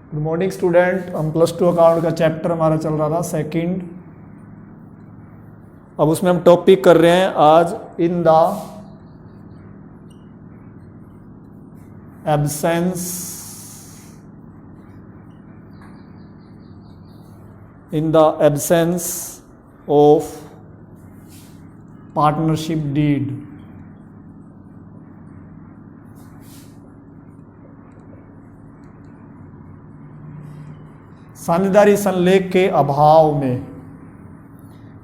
Good morning student. हम +2 account का chapter हमारा चल रहा था सेकंड। अब उसमें हम टॉपिक कर रहे हैं आज in the absence of partnership deed. साझेदारी संलेख के अभाव में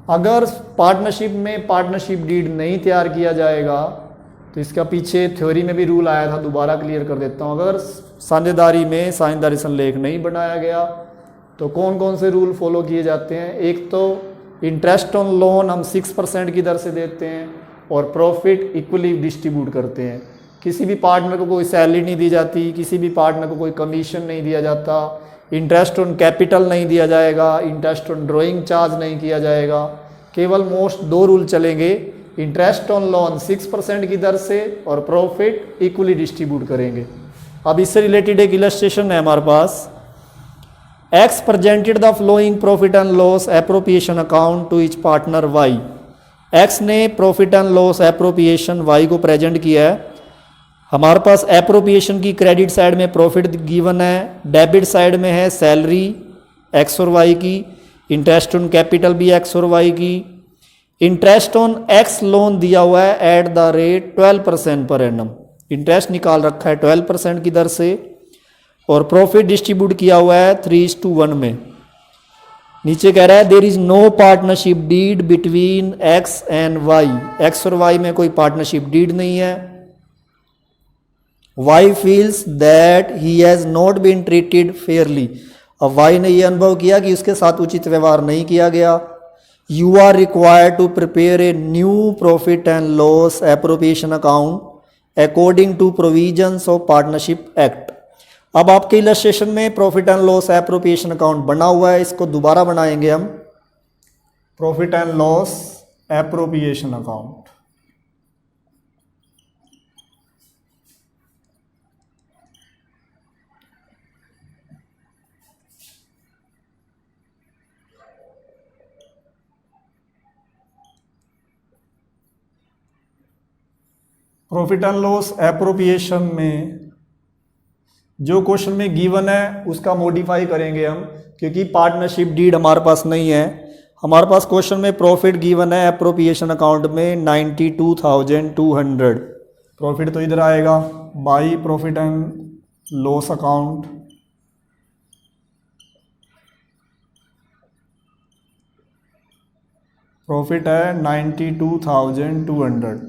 अगर पार्टनरशिप में पार्टनरशिप डीड नहीं तैयार किया जाएगा तो इसका पीछे थ्योरी में भी रूल आया था, दोबारा क्लियर कर देता हूँ। अगर साझेदारी में साझेदारी संलेख नहीं बनाया गया तो कौन कौन से रूल फॉलो किए जाते हैं। एक तो इंटरेस्ट ऑन लोन हम 6% की दर से देते हैं और प्रॉफिट इक्वली डिस्ट्रीब्यूट करते हैं। किसी भी पार्टनर को कोई सैलरी नहीं दी जाती, किसी भी पार्टनर को कोई कमीशन नहीं दिया जाता, इंटरेस्ट ऑन कैपिटल नहीं दिया जाएगा, इंटरेस्ट ऑन ड्राइंग चार्ज नहीं किया जाएगा। केवल मोस्ट 2 रूल चलेंगे, इंटरेस्ट ऑन लोन 6% की दर से और प्रॉफिट इक्वली डिस्ट्रीब्यूट करेंगे। अब इससे रिलेटेड एक इलस्ट्रेशन है हमारे पास। X presented the following profit and loss appropriation account to each partner Y. X ने profit and loss appropriation Y को प्रेजेंट किया है। हमारे पास एप्रोप्रिएशन की क्रेडिट साइड में प्रॉफिट गिवन है, डेबिट साइड में है सैलरी एक्स और वाई की, इंटरेस्ट ऑन कैपिटल भी एक्स और वाई की। इंटरेस्ट ऑन एक्स लोन दिया हुआ है at the rate 12% per annum. Interest निकाल रखा है 12% की दर से और प्रॉफिट डिस्ट्रीब्यूट किया हुआ है 3:1 में। नीचे कह रहा है there is no partnership deed between X and Y. X और वाई में कोई पार्टनरशिप डीड नहीं है। Y feels that he has not been treated fairly. अब वाई ने यह अनुभव किया कि उसके साथ उचित व्यवहार नहीं किया गया। You are required to prepare a new profit and loss appropriation account according to provisions of partnership act. अब आपके इलस्ट्रेशन में profit and loss appropriation account बना हुआ है, इसको दोबारा बनाएंगे हम। Profit and loss appropriation account. Profit and loss appropriation में जो क्वेश्चन में गिवन है उसका मॉडिफाई करेंगे हम, क्योंकि पार्टनरशिप डीड हमारे पास नहीं है। हमारे पास क्वेश्चन में प्रॉफिट गिवन है एप्रोप्रिएशन अकाउंट में 92,200। प्रॉफिट तो इधर आएगा by profit and loss account. Profit है 92,200।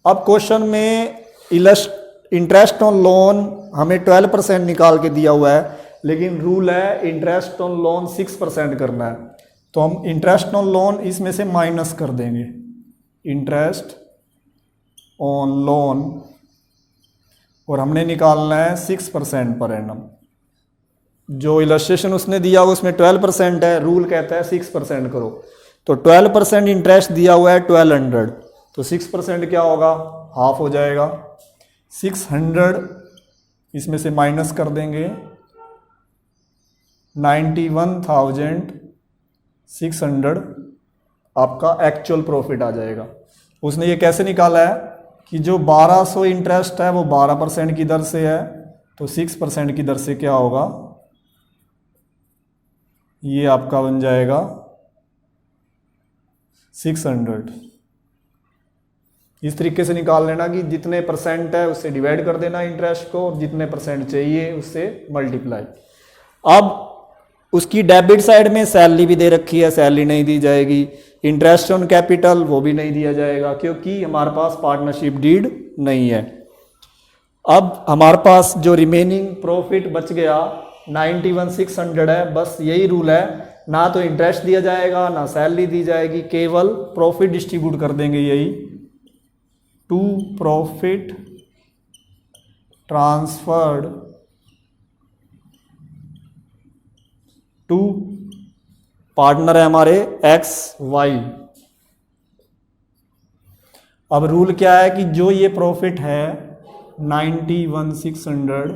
अब क्वेश्चन में इंटरेस्ट ऑन लोन हमें 12% निकाल के दिया हुआ है, लेकिन रूल है इंटरेस्ट ऑन लोन 6% करना है। तो हम इंटरेस्ट ऑन लोन इसमें से माइनस कर देंगे, इंटरेस्ट ऑन लोन, और हमने निकालना है 6% पर एनम। जो इलस्ट्रेशन उसने दिया उसमें 12% है, रूल कहता है 6% करो। तो 12% इंटरेस्ट दिया हुआ है 1200, तो 6% क्या होगा, हाफ हो जाएगा। 600 इसमें से माइनस कर देंगे, 91,600 आपका एक्चुअल प्रॉफिट आ जाएगा। उसने ये कैसे निकाला है कि जो 1200 इंटरेस्ट है वो 12% की दर से है, तो 6% की दर से क्या होगा, ये आपका बन जाएगा 600। इस तरीके से निकाल लेना कि जितने परसेंट है उससे डिवाइड कर देना इंटरेस्ट को, जितने परसेंट चाहिए उससे मल्टीप्लाई। अब उसकी डेबिट साइड में सैलरी भी दे रखी है, सैलरी नहीं दी जाएगी। इंटरेस्ट ऑन कैपिटल वो भी नहीं दिया जाएगा क्योंकि हमारे पास पार्टनरशिप डीड नहीं है। अब हमारे पास जो रिमेनिंग प्रॉफिट बच गया 91,600 है। बस यही रूल है, ना तो इंटरेस्ट दिया जाएगा ना सैलरी दी जाएगी, केवल प्रॉफिट डिस्ट्रीब्यूट कर देंगे। यही to profit transferred to partner है हमारे एक्स वाई। अब रूल क्या है कि जो ये प्रॉफिट है 91,600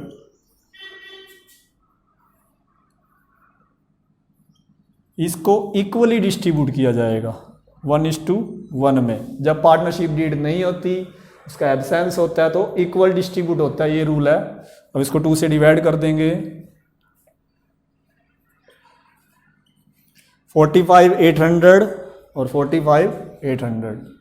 इसको इक्वली डिस्ट्रीब्यूट किया जाएगा 1:1 में। जब पार्टनरशिप डीड नहीं होती, उसका एब्सेंस होता है, तो इक्वल डिस्ट्रीब्यूट होता है, ये रूल है। अब इसको 2 से डिवाइड कर देंगे। 45,800 और 45,800।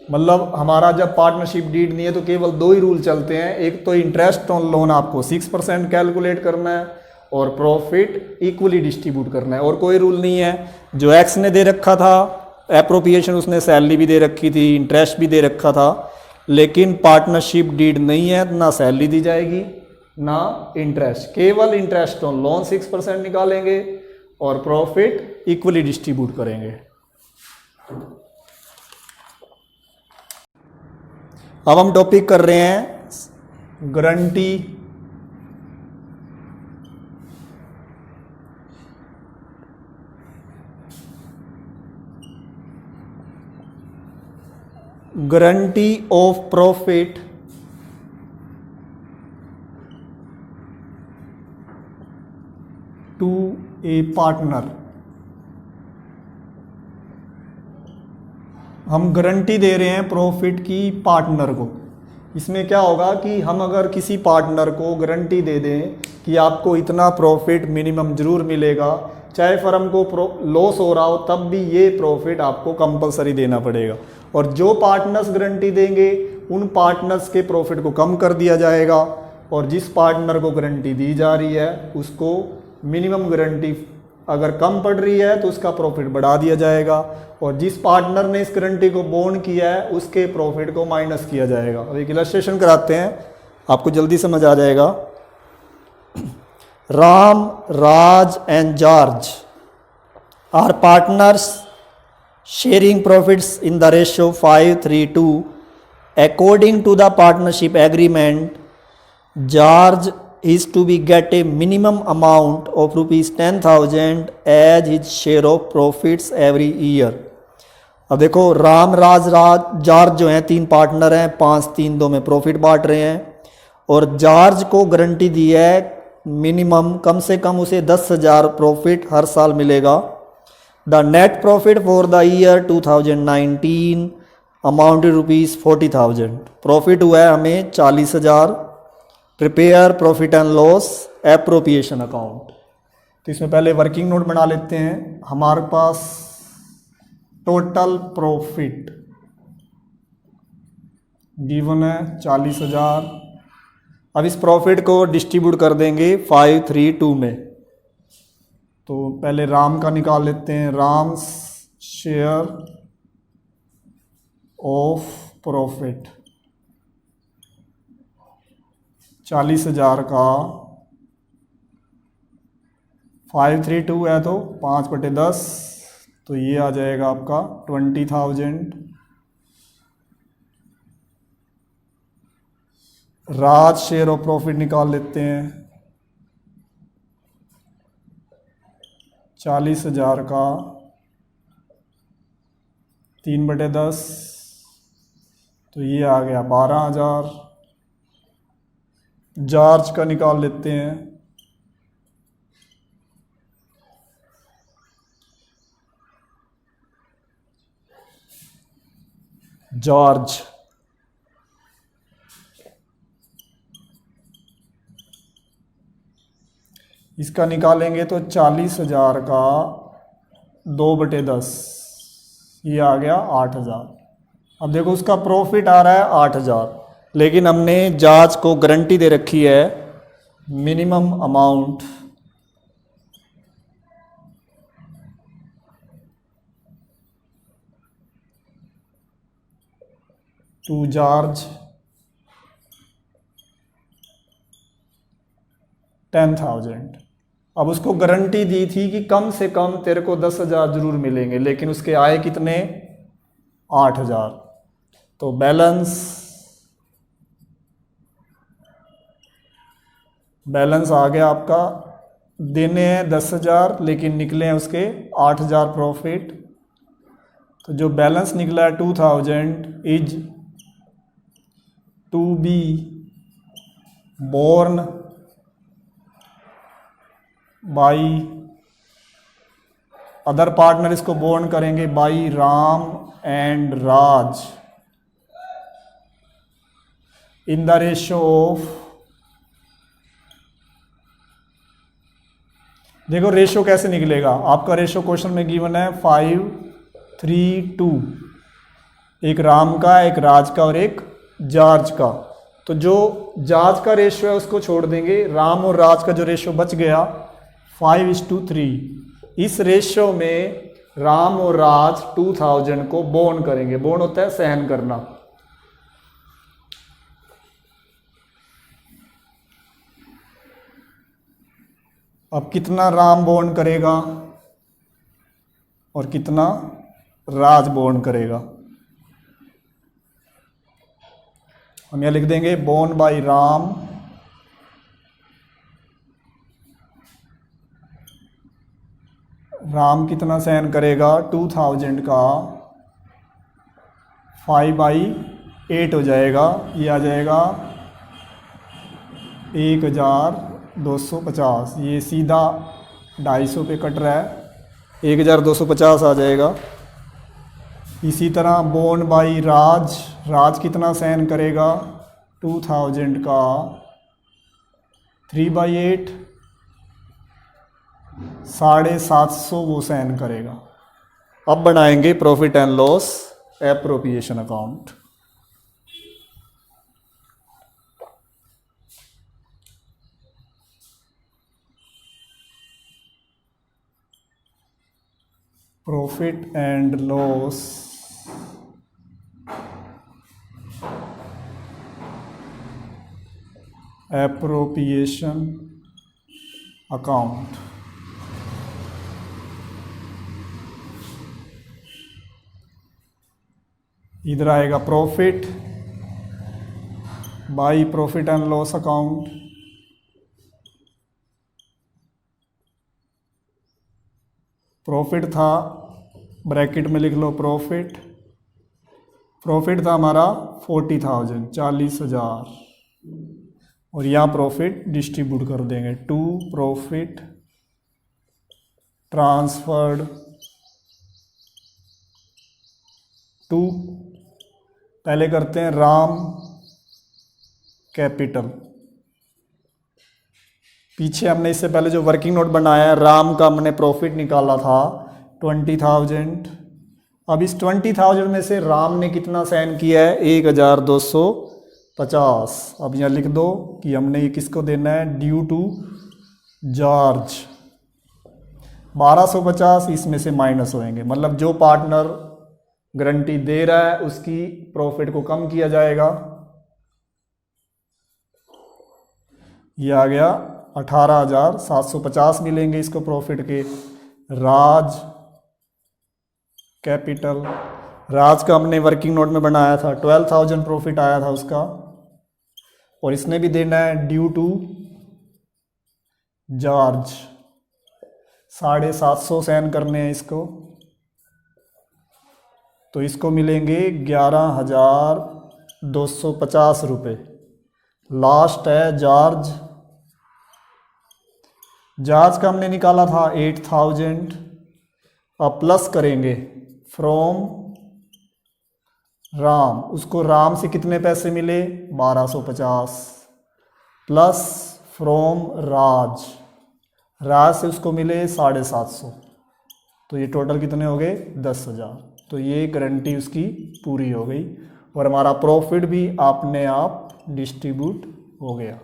मतलब हमारा जब पार्टनरशिप डीड नहीं है तो केवल 2 ही रूल चलते हैं। एक तो इंटरेस्ट ऑन लोन आपको 6% कैलकुलेट करना है और प्रॉफिट इक्वली डिस्ट्रीब्यूट करना है, और कोई रूल नहीं है। जो एक्स ने दे रखा था एप्रोप्रिएशन, उसने सैलरी भी दे रखी थी, इंटरेस्ट भी दे रखा था, लेकिन पार्टनरशिप डीड नहीं है, ना सैलरी दी जाएगी ना इंटरेस्ट। केवल इंटरेस्ट ऑन लोन 6% निकालेंगे और प्रॉफिट इक्वली डिस्ट्रीब्यूट करेंगे। अब हम टॉपिक कर रहे हैं guarantee of profit to a partner. हम गारंटी दे रहे हैं प्रॉफिट की पार्टनर को। इसमें क्या होगा कि हम अगर किसी पार्टनर को गारंटी दे दें कि आपको इतना प्रॉफिट मिनिमम जरूर मिलेगा, चाहे फर्म को लॉस हो रहा हो तब भी ये प्रॉफिट आपको कंपलसरी देना पड़ेगा। और जो पार्टनर्स गारंटी देंगे उन पार्टनर्स के प्रॉफिट को कम कर दिया जाएगा, और जिस पार्टनर को गारंटी दी जा रही है उसको मिनिमम गारंटी अगर कम पड़ रही है तो उसका प्रॉफिट बढ़ा दिया जाएगा, और जिस पार्टनर ने इस गारंटी को बॉन्ड किया है उसके प्रॉफिट को माइनस किया जाएगा। अब एक इलस्ट्रेशन कराते हैं, आपको जल्दी समझ आ जाएगा। Ram, Raj and George are partners sharing profits in the ratio 5:3:2. According to the partnership agreement, George is to be get a minimum amount of rupees 10,000 as his share of profits every year. अब देखो राम, राज, George जो हैं 3 partner हैं, 5-3-2 में profit बांट रहे हैं, और जॉर्ज को गारंटी दी है मिनिमम कम से कम उसे 10,000 प्रॉफिट हर साल मिलेगा। The net profit for the year 2019 amounted rupees 40,000. Profit हुआ है हमें 40,000। Prepare profit and loss appropriation account. तो इसमें पहले वर्किंग नोट बना लेते हैं। हमारे पास टोटल प्रॉफिट गिवन है 40,000। अब इस प्रॉफिट को डिस्ट्रीब्यूट कर देंगे 5:3:2 में। तो पहले राम का निकाल लेते हैं। राम शेयर ऑफ प्रॉफिट 40,000 का 5:3:2 है तो 5/10, तो ये आ जाएगा आपका 20,000। राज शेयर ऑफ प्रॉफिट निकाल लेते हैं। 40,000 का 3/10, तो ये आ गया 12,000। जॉर्ज का निकाल लेते हैं। जॉर्ज इसका निकालेंगे तो 40,000 का 2/10, ये आ गया 8,000। अब देखो उसका प्रॉफिट आ रहा है 8,000, लेकिन हमने जॉर्ज को गारंटी दे रखी है मिनिमम अमाउंट टू जॉर्ज 10,000। अब उसको गारंटी दी थी कि कम से कम तेरे को 10,000 जरूर मिलेंगे, लेकिन उसके आए कितने 8,000। तो बैलेंस आ गया आपका, देने हैं 10,000 लेकिन निकले हैं उसके 8,000 प्रॉफिट। तो जो बैलेंस निकला है 2,000 is to be borne by other partner, इसको बॉन्ड करेंगे by Ram and Raj in the ratio of, देखो रेशो कैसे निकलेगा, आपका रेशो क्वेश्चन में गिवन है 5:3:2, एक राम का, एक राज का और एक जॉर्ज का। तो जो जॉर्ज का रेशो है उसको छोड़ देंगे, राम और राज का जो रेशो बच गया 5:3, इस रेशो में राम और राज 2000 को बॉन्ड करेंगे। बॉन्ड होता है सहन करना। अब कितना राम बॉन्ड करेगा और कितना राज बॉन्ड करेगा, हम यहां लिख देंगे बॉन्ड बाय राम राम कितना सहन करेगा 2000 का 5/8 हो जाएगा, ये आ जाएगा 1250, ये सीधा 250 पे कट रहा है, 1250 आ जाएगा। इसी तरह बॉन्ड बाई राज, राज कितना सहन करेगा 2000 का 3/8, 750 वो सहन करेगा। अब बनाएंगे profit and loss appropriation account. Profit and loss appropriation account. इधर आएगा profit by profit and loss account, profit था ब्रैकेट में लिख लो प्रॉफिट था हमारा 40,000 40,000, और यहाँ प्रॉफिट डिस्ट्रीब्यूट कर देंगे टू प्रॉफिट ट्रांसफर्ड टू, पहले करते हैं राम कैपिटल। पीछे हमने इससे पहले जो वर्किंग नोट बनाया है, राम का हमने प्रॉफिट निकाला था 20,000। अब इस 20,000 में से राम ने कितना सहन किया है 1250। अब यहाँ लिख दो कि हमने ये किसको देना है, ड्यू टू जॉर्ज। 1250 इसमें से माइनस होएंगे, मतलब जो पार्टनर गारंटी दे रहा है उसकी प्रॉफिट को कम किया जाएगा। ये आ गया 18,750 मिलेंगे इसको प्रॉफिट के। राज कैपिटल, राज का हमने वर्किंग नोट में बनाया था 12,000 प्रॉफिट आया था उसका, और इसने भी देना है ड्यू टू जॉर्ज 750 सहन करने हैं इसको, तो इसको मिलेंगे 11,250 रुपये। लास्ट है जॉर्ज, जॉर्ज का हमने निकाला था 8,000। अब प्लस करेंगे फ्रॉम राम, उसको राम से कितने पैसे मिले 1250, प्लस फ्रॉम राज, राज से उसको मिले 750, तो ये टोटल कितने हो गए 10,000। तो ये गारंटी उसकी पूरी हो गई और हमारा प्रॉफिट भी अपने आप डिस्ट्रीब्यूट हो गया।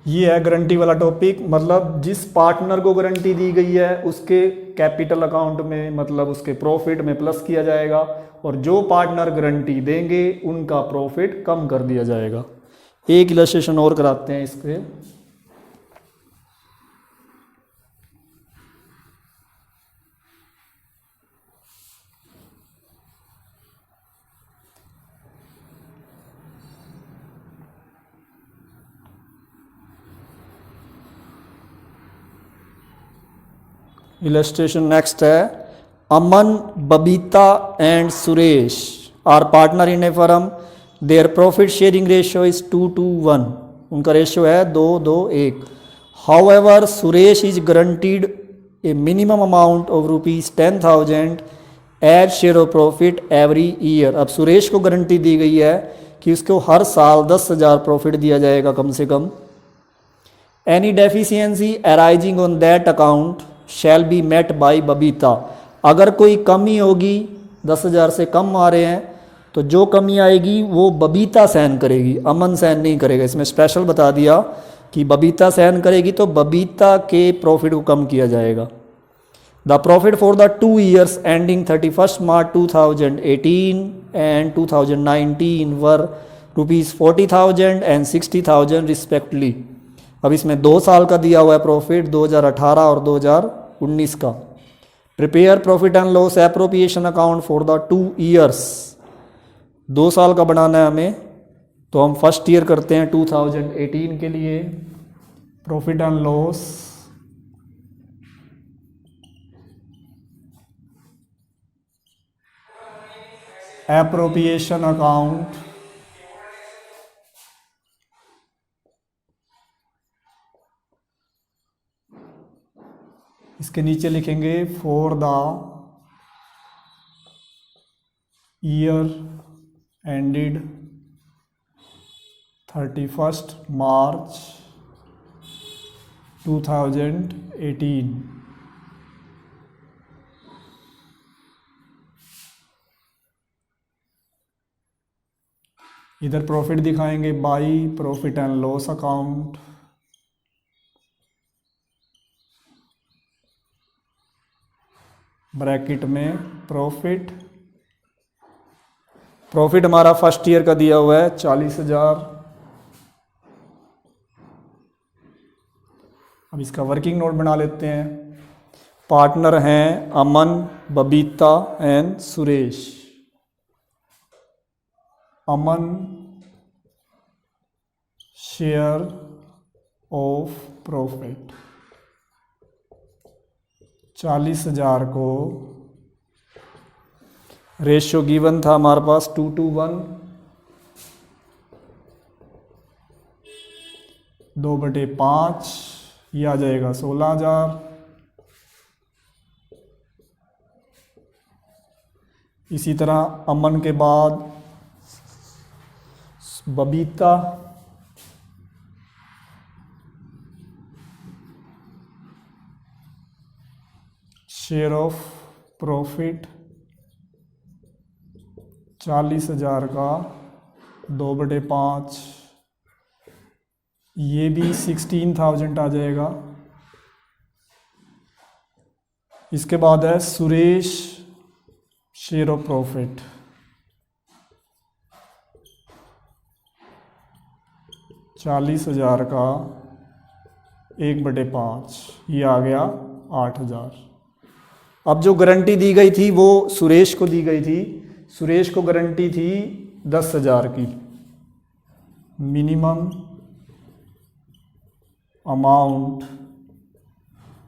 ये है गारंटी वाला टॉपिक, मतलब जिस पार्टनर को गारंटी दी गई है उसके कैपिटल अकाउंट में, मतलब उसके प्रॉफिट में प्लस किया जाएगा, और जो पार्टनर गारंटी देंगे उनका प्रॉफिट कम कर दिया जाएगा। एक इलस्ट्रेशन और कराते हैं इसके। इलस्ट्रेशन नेक्स्ट है, Aman, Babita and Suresh are partner in a firm their profit sharing ratio is 2:1, उनका रेशियो है 2:1। However Suresh is guaranteed a minimum amount of ₹10,000 as share of profit every year. अब सुरेश को गारंटी दी गई है कि उसको हर साल 10,000 प्रॉफिट दिया जाएगा कम से कम। Any deficiency arising on that account shall be met by Babita. अगर कोई कमी होगी, 10,000 से कम आ रहे हैं, तो जो कमी आएगी वो बबीता सहन करेगी, अमन सहन नहीं करेगा। इसमें स्पेशल बता दिया कि बबीता सहन करेगी, तो बबीता के प्रॉफिट को कम किया जाएगा। The profit for the 2 years ending 31 March 2018 and 2019 were ₹40,000 and 60,000 respectively. अब इसमें 2 साल का दिया हुआ है प्रॉफिट, 2018 और 2019 का। Prepare profit and loss appropriation account for the 2 years, 2 साल का बनाना है हमें, तो हम फर्स्ट ईयर करते हैं 2018 के लिए। Profit and loss appropriation account इसके नीचे लिखेंगे for the year ended 31 March 2018। इधर प्रॉफिट दिखाएंगे by profit and loss account. Bracket में प्रॉफिट हमारा फर्स्ट ईयर का दिया हुआ है 40,000। अब इसका वर्किंग नोट बना लेते हैं। पार्टनर हैं Aman, Babita and Suresh. Aman share of profit 40,000 को, रेशियो गिवन था हमारे पास 2:1, 2/5, ये आ जाएगा 16,000। इसी तरह अमन के बाद बबीता, शेयर ऑफ प्रॉफिट 40,000 का 2/5, ये भी 16,000 आ जाएगा। इसके बाद है सुरेश शेयर ऑफ प्रॉफिट 40,000 का 1/5, ये आ गया 8,000। अब जो गारंटी दी गई थी वो सुरेश को दी गई थी। सुरेश को गारंटी थी 10,000 की, मिनिमम अमाउंट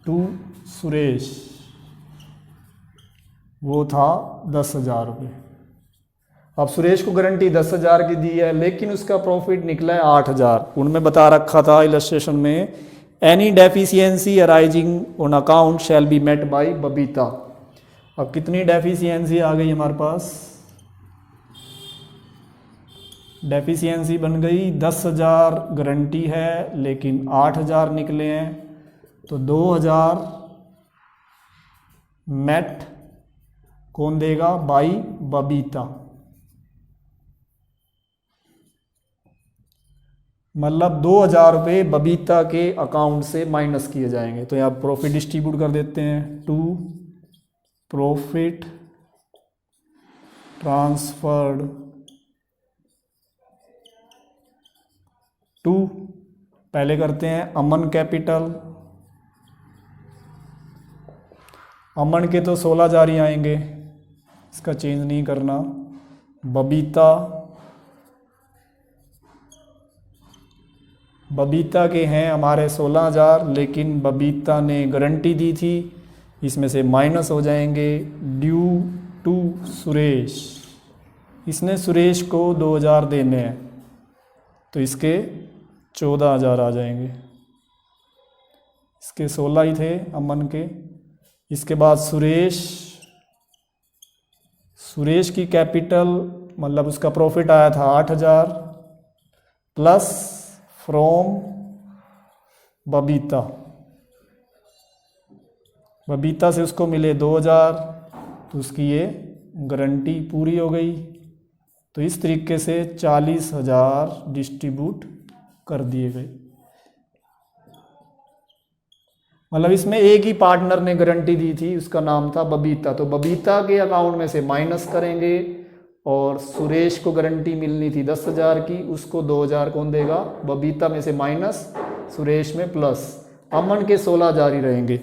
टू सुरेश, वो था 10,000 रुपये। अब सुरेश को गारंटी 10,000 की दी है, लेकिन उसका प्रॉफिट निकला है 8,000। उनमें बता रखा था इलस्ट्रेशन में, any deficiency arising on account shall be met by Babita. अब कितनी डेफिशिएंसी आ गई हमारे पास? डेफिशिएंसी बन गई 10,000 गारंटी है, लेकिन 8,000 निकले हैं, तो 2,000 मेट कौन देगा? बाय बबीता। मतलब 2,000 रुपये बबीता के अकाउंट से माइनस किए जाएंगे। तो यहाँ प्रॉफिट डिस्ट्रीब्यूट कर देते हैं टू प्रॉफिट ट्रांसफर्ड टू, पहले करते हैं अमन कैपिटल। अमन के तो 16,000 ही आएंगे, इसका चेंज नहीं करना। बबीता के हैं हमारे 16,000, लेकिन बबीता ने गारंटी दी थी, इसमें से माइनस हो जाएंगे ड्यू टू सुरेश। इसने सुरेश को 2000 देने हैं, तो इसके 14,000 आ जाएंगे। इसके 16 ही थे अमन के। इसके बाद सुरेश की कैपिटल मतलब उसका प्रॉफिट आया था 8,000 प्लस फ्रॉम बबीता से उसको मिले 2,000, तो उसकी ये गारंटी पूरी हो गई। तो इस तरीके से 40,000 डिस्ट्रीब्यूट कर दिए गए। मतलब इसमें एक ही पार्टनर ने गारंटी दी थी, उसका नाम था बबीता। तो बबीता के अकाउंट में से माइनस करेंगे और सुरेश को गारंटी मिलनी थी 10,000 की, उसको 2,000 कौन देगा? बबीता में से माइनस, सुरेश में प्लस। अमन के 16,000 ही रहेंगे।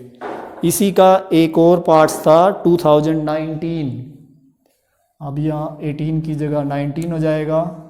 इसी का एक और पार्ट्स था 2019। अब यहाँ 18 की जगह 19 हो जाएगा।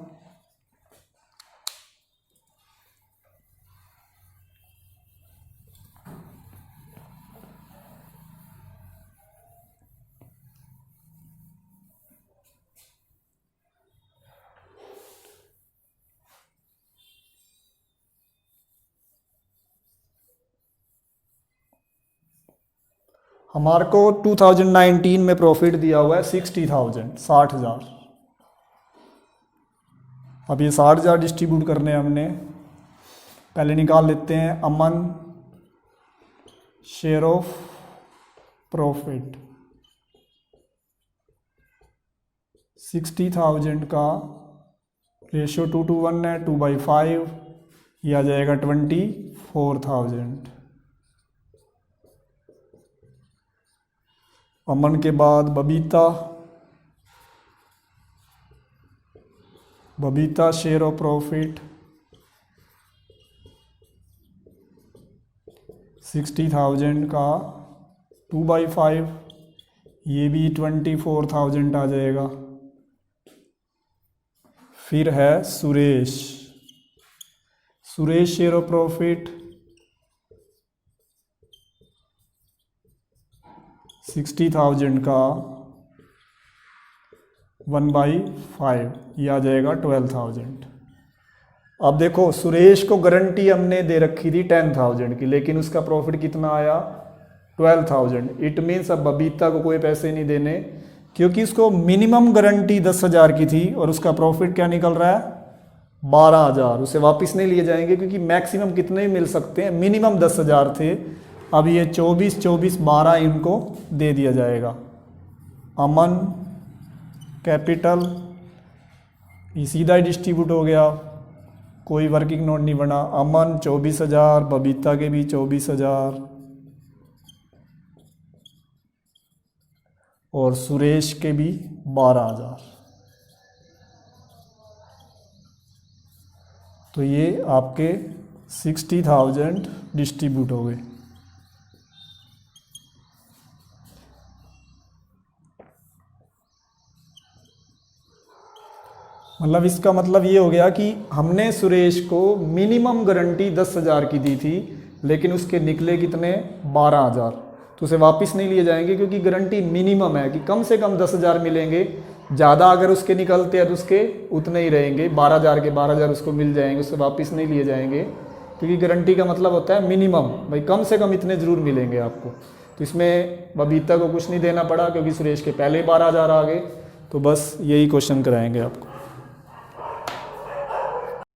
हमारे को 2019 में प्रॉफिट दिया हुआ है 60,000। अब ये 60,000 डिस्ट्रीब्यूट करने हैं हमने। पहले निकाल लेते हैं अमन शेयर ऑफ प्रॉफिट। 60,000 का रेशियो 2:1 है, 2/5, ये आ जाएगा 24,000। अमन के बाद बबीता शेयर ऑफ प्रॉफिट 60,000 का 2/5, ये भी 24,000 आ जाएगा। फिर है सुरेश शेयर ऑफ प्रॉफिट 60,000 का 1/5, ये आ जाएगा 12,000। अब देखो सुरेश को गारंटी हमने दे रखी थी 10,000 की, लेकिन उसका प्रॉफिट कितना आया? 12,000। इट मीन्स अब बबीता को कोई पैसे नहीं देने, क्योंकि उसको मिनिमम गारंटी 10,000 की थी और उसका प्रॉफिट क्या निकल रहा है? 12,000। उसे वापस नहीं लिए जाएंगे, क्योंकि मैक्सिमम कितने ही मिल सकते हैं, मिनिमम 10,000 थे। अब ये 24, 12 इनको दे दिया जाएगा। अमन कैपिटल ये सीधा ही डिस्ट्रीब्यूट हो गया, कोई वर्किंग नोट नहीं बना। अमन 24,000, बबीता के भी 24,000 और सुरेश के भी 12,000। तो ये आपके 60,000 डिस्ट्रीब्यूट हो गए। मतलब इसका मतलब ये हो गया कि हमने सुरेश को मिनिमम गारंटी 10,000 की दी थी, लेकिन उसके निकले कितने? 12,000। तो उसे वापस नहीं लिए जाएंगे, क्योंकि गारंटी मिनिमम है कि कम से कम 10,000 मिलेंगे। ज़्यादा अगर उसके निकलते हैं तो उसके उतने ही रहेंगे, 12,000 के 12,000 उसको मिल जाएंगे, उससे वापस नहीं लिए जाएंगे, क्योंकि गारंटी का मतलब होता है मिनिमम, भाई कम से कम इतने ज़रूर मिलेंगे आपको। तो इसमें बबीता को कुछ नहीं देना पड़ा, क्योंकि सुरेश के पहले 12,000 आ गए। तो बस यही क्वेश्चन कराएंगे आपको।